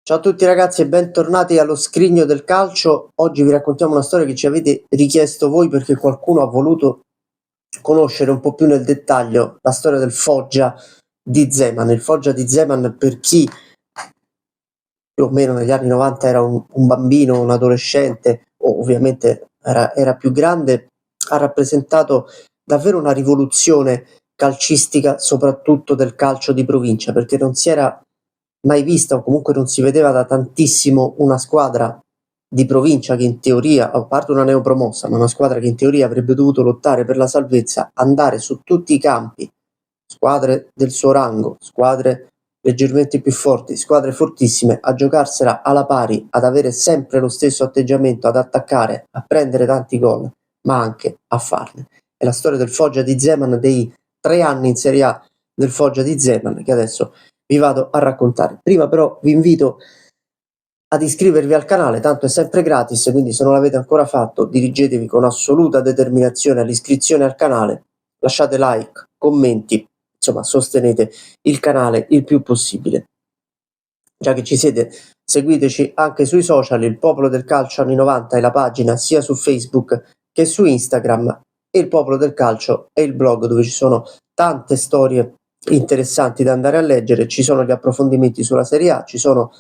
Ciao a tutti ragazzi e bentornati allo Scrigno del Calcio. Oggi vi raccontiamo una storia che ci avete richiesto voi perché qualcuno ha voluto conoscere un po' più nel dettaglio la storia del Foggia di Zeman. Il Foggia di Zeman, per chi più o meno negli anni 90 era un bambino, un adolescente o ovviamente era più grande, ha rappresentato davvero una rivoluzione calcistica, soprattutto del calcio di provincia, perché non si era mai vista o comunque non si vedeva da tantissimo una squadra di provincia che in teoria, a parte una neopromossa, ma una squadra che in teoria avrebbe dovuto lottare per la salvezza, andare su tutti i campi, squadre del suo rango, squadre leggermente più forti, squadre fortissime, a giocarsela alla pari, ad avere sempre lo stesso atteggiamento, ad attaccare, a prendere tanti gol, ma anche a farne. È la storia del Foggia di Zeman, dei 3 anni in Serie A del Foggia di Zeman, che adesso vi vado a raccontare. Prima però vi invito ad iscrivervi al canale, tanto è sempre gratis, quindi se non l'avete ancora fatto dirigetevi con assoluta determinazione all'iscrizione al canale, lasciate like, commenti, insomma sostenete il canale il più possibile. Già che ci siete, seguiteci anche sui social, il Popolo del Calcio anni 90 è la pagina sia su Facebook che su Instagram, e il Popolo del Calcio è il blog dove ci sono tante storie interessanti da andare a leggere, ci sono gli approfondimenti sulla Serie A, ci sono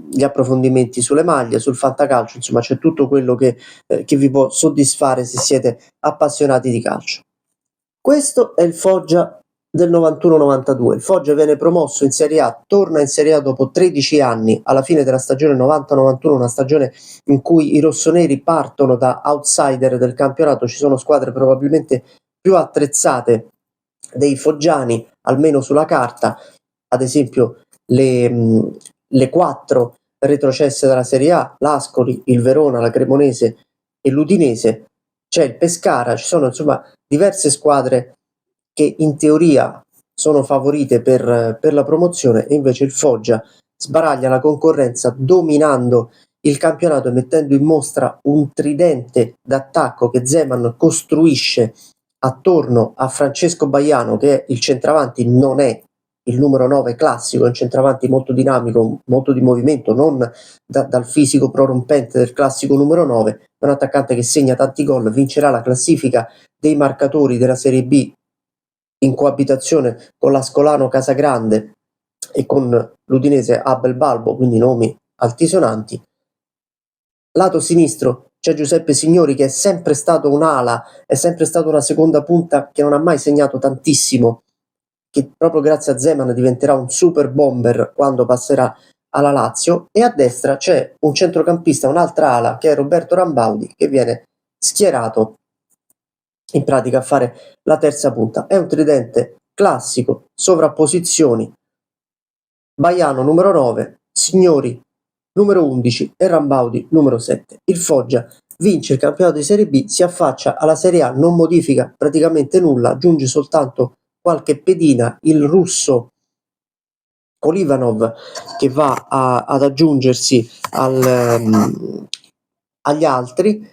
gli approfondimenti sulle maglie, sul fantacalcio, insomma c'è tutto quello che vi può soddisfare se siete appassionati di calcio. Questo è il Foggia del 91-92. Il Foggia viene promosso in Serie A, torna in Serie A dopo 13 anni, alla fine della stagione 90-91, una stagione in cui i rossoneri partono da outsider del campionato. Ci sono squadre probabilmente più attrezzate dei foggiani, almeno sulla carta, ad esempio le 4 retrocesse dalla Serie A, l'Ascoli, il Verona, la Cremonese e l'Udinese. C'è il Pescara, ci sono insomma diverse squadre che in teoria sono favorite per la promozione, e invece il Foggia sbaraglia la concorrenza dominando il campionato e mettendo in mostra un tridente d'attacco che Zeman costruisce attorno a Francesco Baiano, che è il centravanti, non è il numero 9 classico, è un centravanti molto dinamico, molto di movimento, non dal fisico prorompente del classico numero 9, è un attaccante che segna tanti gol, vincerà la classifica dei marcatori della Serie B in coabitazione con l'Ascolano Casagrande e con l'Udinese Abel Balbo, quindi nomi altisonanti. Lato sinistro c'è Giuseppe Signori, che è sempre stato un'ala, è sempre stato una seconda punta che non ha mai segnato tantissimo, che proprio grazie a Zeman diventerà un super bomber quando passerà alla Lazio, e a destra c'è un centrocampista, un'altra ala, che è Roberto Rambaudi, che viene schierato in pratica a fare la terza punta. È un tridente classico, sovrapposizioni, Baiano numero 9, Signori numero 11 e Rambaudi numero 7. Il Foggia vince il campionato di Serie B, si affaccia alla Serie A, non modifica praticamente nulla, aggiunge soltanto qualche pedina, il russo Kolivanov che va ad aggiungersi agli altri.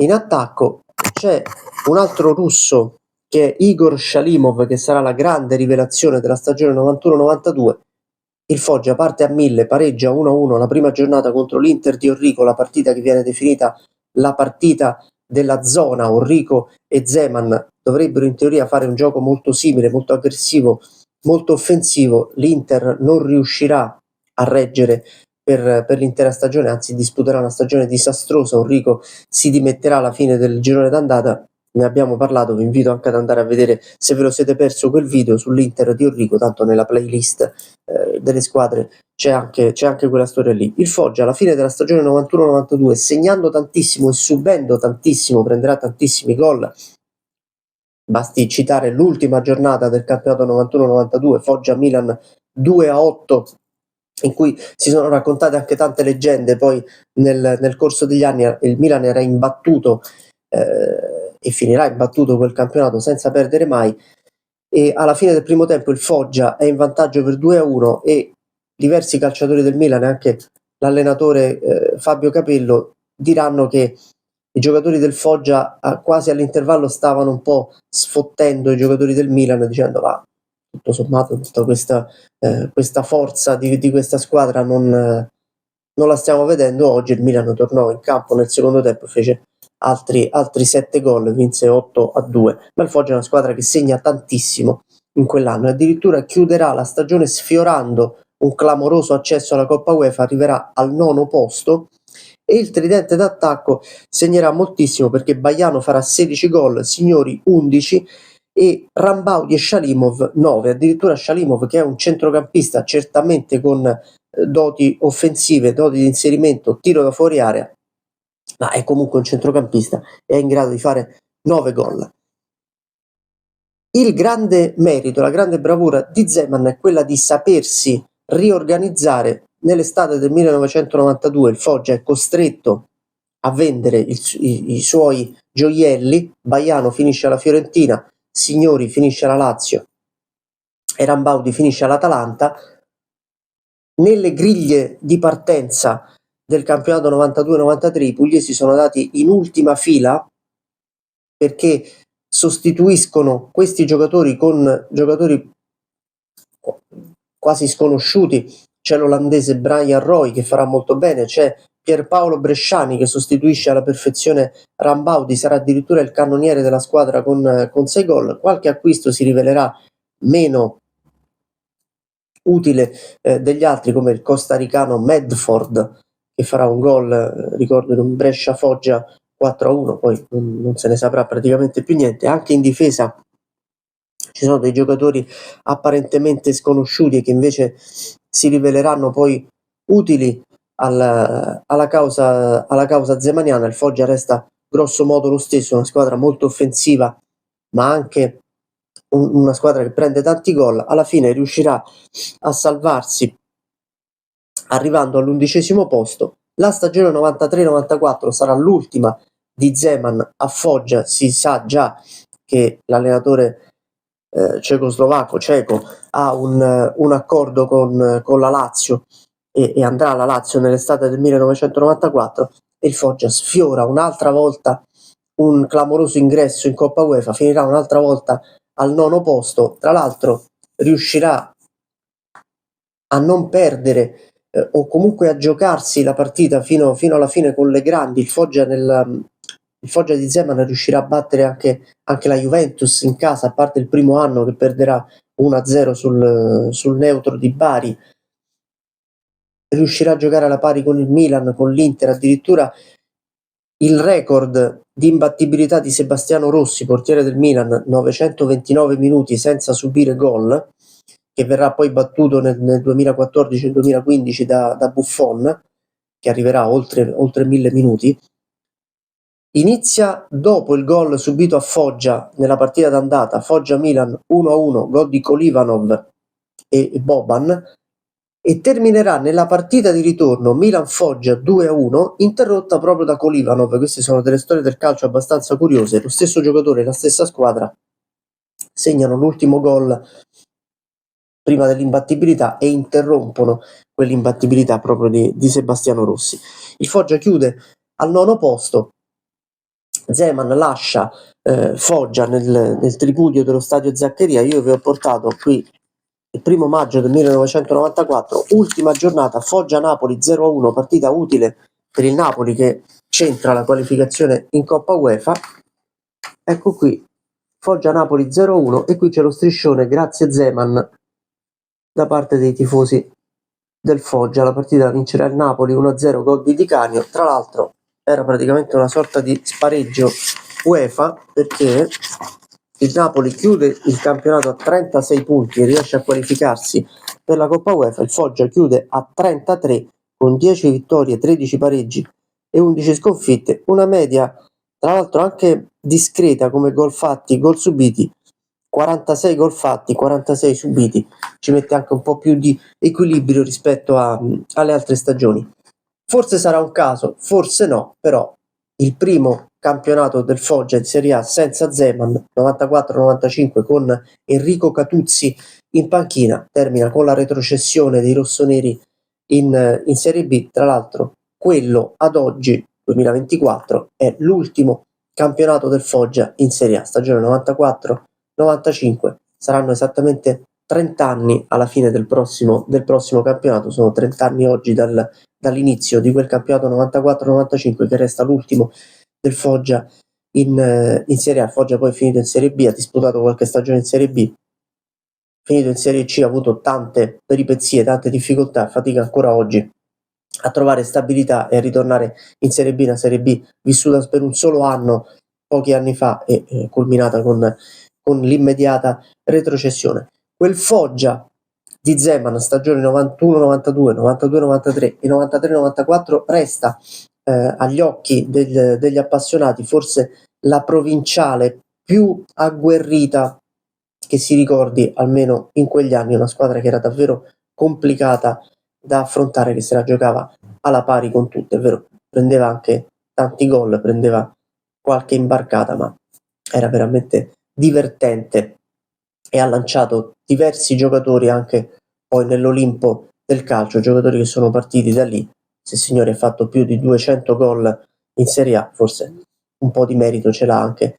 In attacco c'è un altro russo che è Igor Shalimov, che sarà la grande rivelazione della stagione 91-92. Il Foggia parte a 1000, pareggia 1-1 la prima giornata contro l'Inter di Orrico, la partita che viene definita la partita della zona. Orrico e Zeman dovrebbero in teoria fare un gioco molto simile, molto aggressivo, molto offensivo. L'Inter non riuscirà a reggere per l'intera stagione, anzi disputerà una stagione disastrosa. Orrico si dimetterà alla fine del girone d'andata, ne abbiamo parlato, vi invito anche ad andare a vedere, se ve lo siete perso, quel video sull'Inter di Orrico, tanto nella playlist delle squadre c'è anche quella storia lì. Il Foggia alla fine della stagione 91-92, segnando tantissimo e subendo tantissimo, prenderà tantissimi gol. Basti citare l'ultima giornata del campionato 91-92, Foggia-Milan 2-8, in cui si sono raccontate anche tante leggende. Poi nel corso degli anni il Milan era imbattuto e finirà imbattuto quel campionato senza perdere mai, e alla fine del primo tempo il Foggia è in vantaggio per 2-1 e diversi calciatori del Milan e anche l'allenatore Fabio Capello diranno che i giocatori del Foggia quasi all'intervallo stavano un po' sfottendo i giocatori del Milan, dicendo: ma tutto sommato tutta questa forza di questa squadra non la stiamo vedendo oggi. Il Milan tornò in campo nel secondo tempo, fece altri 7 gol, vinse 8-2, ma il Foggia è una squadra che segna tantissimo in quell'anno, addirittura chiuderà la stagione sfiorando un clamoroso accesso alla Coppa UEFA, arriverà al 9° posto, e il tridente d'attacco segnerà moltissimo perché Baiano farà 16 gol, Signori 11 e Rambaudi e Shalimov 9. Addirittura Shalimov, che è un centrocampista certamente con doti offensive, doti di inserimento, tiro da fuori area, ma è comunque un centrocampista e è in grado di fare 9 gol. Il grande merito, la grande bravura di Zeman è quella di sapersi riorganizzare. Nell'estate del 1992 il Foggia è costretto a vendere i suoi gioielli. Baiano finisce alla Fiorentina, Signori finisce alla Lazio e Rambaudi finisce all'Atalanta. Nelle griglie di partenza del campionato 92-93 i pugliesi sono dati in ultima fila perché sostituiscono questi giocatori con giocatori quasi sconosciuti. C'è l'olandese Brian Roy che farà molto bene, c'è Pierpaolo Bresciani che sostituisce alla perfezione Rambaudi, sarà addirittura il cannoniere della squadra con 6 gol. Qualche acquisto si rivelerà meno utile degli altri, come il costaricano Medford che farà un gol, ricordo, in un Brescia-Foggia 4-1, poi non se ne saprà praticamente più niente. Anche in difesa ci sono dei giocatori apparentemente sconosciuti e che invece si riveleranno poi utili alla causa zemaniana. Il Foggia resta grosso modo lo stesso, una squadra molto offensiva, ma anche una squadra che prende tanti gol. Alla fine riuscirà a salvarsi arrivando all'11° posto. La stagione 93-94 sarà l'ultima di Zeman a Foggia. Si sa già che l'allenatore cecoslovacco Ceco ha un accordo con la Lazio e andrà alla Lazio nell'estate del 1994, e il Foggia sfiora un'altra volta un clamoroso ingresso in Coppa UEFA, finirà un'altra volta al 9° posto. Tra l'altro riuscirà a non perdere o comunque a giocarsi la partita fino alla fine con le grandi. Il Foggia di Zeman riuscirà a battere anche la Juventus in casa, a parte il primo anno che perderà 1-0 sul neutro di Bari. Riuscirà a giocare alla pari con il Milan, con l'Inter, addirittura il record di imbattibilità di Sebastiano Rossi, portiere del Milan, 929 minuti senza subire gol, che verrà poi battuto nel 2014 e 2015 da Buffon, che arriverà oltre 1000 minuti. Inizia dopo il gol subito a Foggia nella partita d'andata, Foggia-Milan 1-1, gol di Kolivanov e Boban, e terminerà nella partita di ritorno Milan-Foggia 2-1, interrotta proprio da Kolivanov. Queste sono delle storie del calcio abbastanza curiose. Lo stesso giocatore e la stessa squadra segnano l'ultimo gol prima dell'imbattibilità e interrompono quell'imbattibilità proprio di Sebastiano Rossi. Il Foggia chiude al 9° posto. Zeman lascia Foggia nel tripudio dello stadio Zaccheria. Io vi ho portato qui il 1° maggio del 1994, ultima giornata, Foggia-Napoli 0-1, partita utile per il Napoli che centra la qualificazione in Coppa UEFA. Ecco qui, Foggia-Napoli 0-1, e qui c'è lo striscione grazie Zeman da parte dei tifosi del Foggia. La partita la vincerà il Napoli 1-0, gol di Di Canio. Tra l'altro era praticamente una sorta di spareggio UEFA, perché il Napoli chiude il campionato a 36 punti e riesce a qualificarsi per la Coppa UEFA. Il Foggia chiude a 33 con 10 vittorie, 13 pareggi e 11 sconfitte, una media tra l'altro anche discreta come gol fatti, gol subiti, 46 gol fatti, 46 subiti. Ci mette anche un po' più di equilibrio rispetto alle altre stagioni. Forse sarà un caso, forse no, però il primo campionato del Foggia in Serie A senza Zeman, 94-95, con Enrico Catuzzi in panchina, termina con la retrocessione dei rossoneri in Serie B. Tra l'altro quello ad oggi, 2024, è l'ultimo campionato del Foggia in Serie A. Stagione 94-95, saranno esattamente 30 anni alla fine del prossimo campionato, sono 30 anni oggi dall'inizio di quel campionato 94-95 che resta l'ultimo del Foggia in Serie A. Foggia poi è finito in Serie B, ha disputato qualche stagione in Serie B, finito in Serie C, ha avuto tante peripezie, tante difficoltà, fatica ancora oggi a trovare stabilità e a ritornare in Serie B, una Serie B vissuta per un solo anno pochi anni fa e culminata con l'immediata retrocessione. Quel Foggia di Zeman, stagione 91-92, 92-93 e 93-94 resta agli occhi degli appassionati forse la provinciale più agguerrita che si ricordi, almeno in quegli anni, una squadra che era davvero complicata da affrontare, che se la giocava alla pari con tutte, è vero, prendeva anche tanti gol, prendeva qualche imbarcata, ma era veramente divertente e ha lanciato diversi giocatori anche poi nell'Olimpo del calcio, giocatori che sono partiti da lì. Se il signore ha fatto più di 200 gol in Serie A, forse un po' di merito ce l'ha anche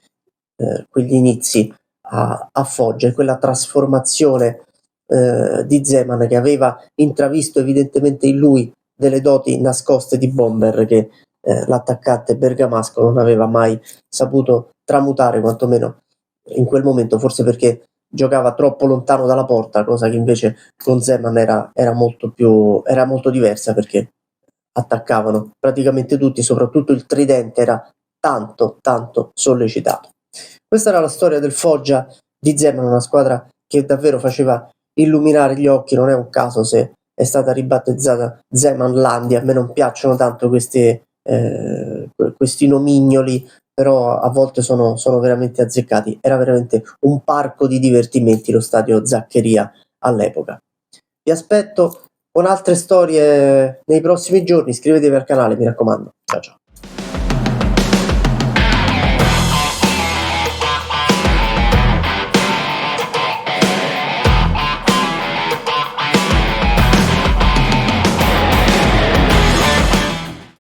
quegli inizi a Foggia e quella trasformazione di Zeman, che aveva intravisto evidentemente in lui delle doti nascoste di bomber che l'attaccante bergamasco non aveva mai saputo tramutare, quantomeno in quel momento, forse perché giocava troppo lontano dalla porta, cosa che invece con Zeman era molto diversa, perché attaccavano praticamente tutti, soprattutto il tridente era tanto sollecitato. Questa era la storia del Foggia di Zeman, una squadra che davvero faceva illuminare gli occhi. Non è un caso se è stata ribattezzata Zemanlandia. A me non piacciono tanto questi nomignoli, però a volte sono veramente azzeccati. Era veramente un parco di divertimenti lo stadio Zaccheria all'epoca. Vi aspetto con altre storie nei prossimi giorni, iscrivetevi al canale, mi raccomando. Ciao ciao.